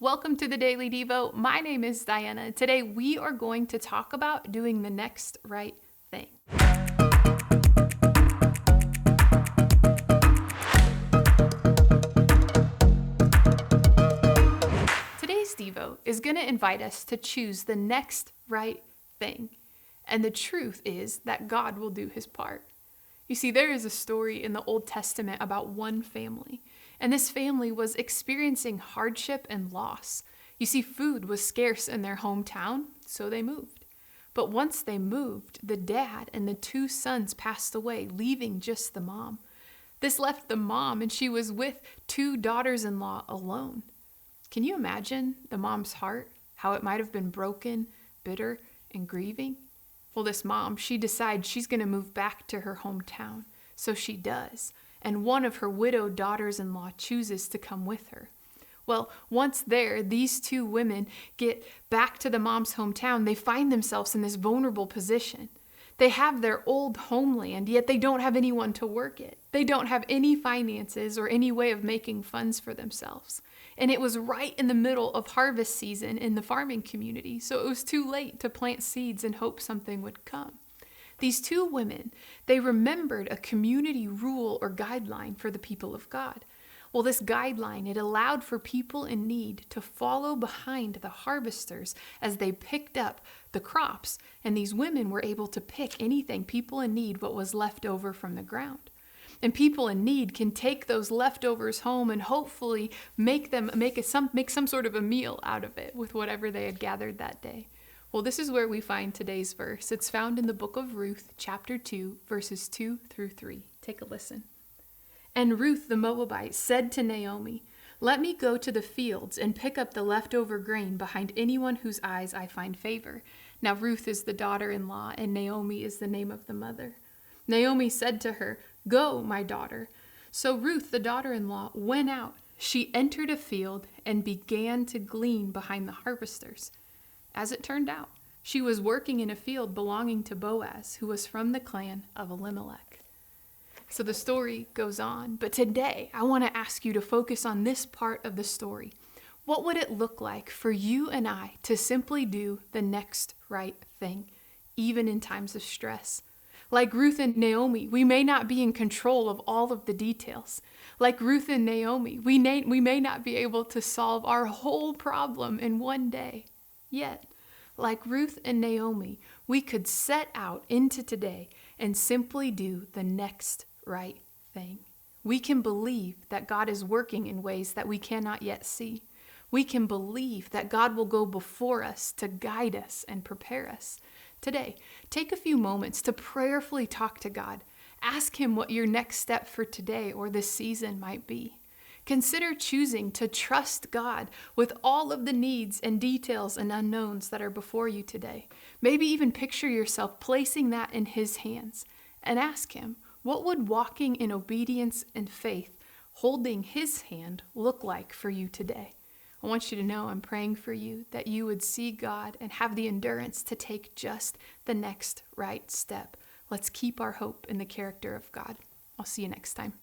Welcome to the Daily Devo. My name is Diana. Today we are going to talk about doing the next right thing. Today's Devo is going to invite us to choose the next right thing. And the truth is that God will do his part. You see, there is a story in the Old Testament about one family, and this family was experiencing hardship and loss. You see, food was scarce in their hometown, so they moved. But once they moved, the dad and the two sons passed away, leaving just the mom. This left the mom, and she was with two daughters-in-law alone. Can you imagine the mom's heart, how it might have been broken, bitter, and grieving? Well, this mom, she decides she's going to move back to her hometown. So she does. And one of her widowed daughters-in-law chooses to come with her. Well, once there, these two women get back to the mom's hometown. They find themselves in this vulnerable position. They have their old homeland, yet they don't have anyone to work it. They don't have any finances or any way of making funds for themselves. And it was right in the middle of harvest season in the farming community, so it was too late to plant seeds and hope something would come. These two women, they remembered a community rule or guideline for the people of God. Well, this guideline, it allowed for people in need to follow behind the harvesters as they picked up the crops, and these women were able to pick anything, people in need, what was left over from the ground. And people in need can take those leftovers home and hopefully make some sort of a meal out of it with whatever they had gathered that day. Well, this is where we find today's verse. It's found in the book of Ruth, chapter 2, verses 2 through 3. Take a listen. And Ruth the Moabite said to Naomi, "Let me go to the fields and pick up the leftover grain behind anyone whose eyes I find favor." Now Ruth is the daughter-in-law, and Naomi is the name of the mother. Naomi said to her, "Go, my daughter." So Ruth, the daughter-in-law, went out. She entered a field and began to glean behind the harvesters. As it turned out, she was working in a field belonging to Boaz, who was from the clan of Elimelech. So the story goes on, but today I want to ask you to focus on this part of the story. What would it look like for you and I to simply do the next right thing, even in times of stress? Like Ruth and Naomi, we may not be in control of all of the details. Like Ruth and Naomi, we may not be able to solve our whole problem in one day. Yet, like Ruth and Naomi, we could set out into today and simply do the next right thing. We can believe that God is working in ways that we cannot yet see. We can believe that God will go before us to guide us and prepare us. Today, take a few moments to prayerfully talk to God. Ask him what your next step for today or this season might be. Consider choosing to trust God with all of the needs and details and unknowns that are before you today. Maybe even picture yourself placing that in his hands and ask him, what would walking in obedience and faith, holding his hand, look like for you today? I want you to know I'm praying for you that you would see God and have the endurance to take just the next right step. Let's keep our hope in the character of God. I'll see you next time.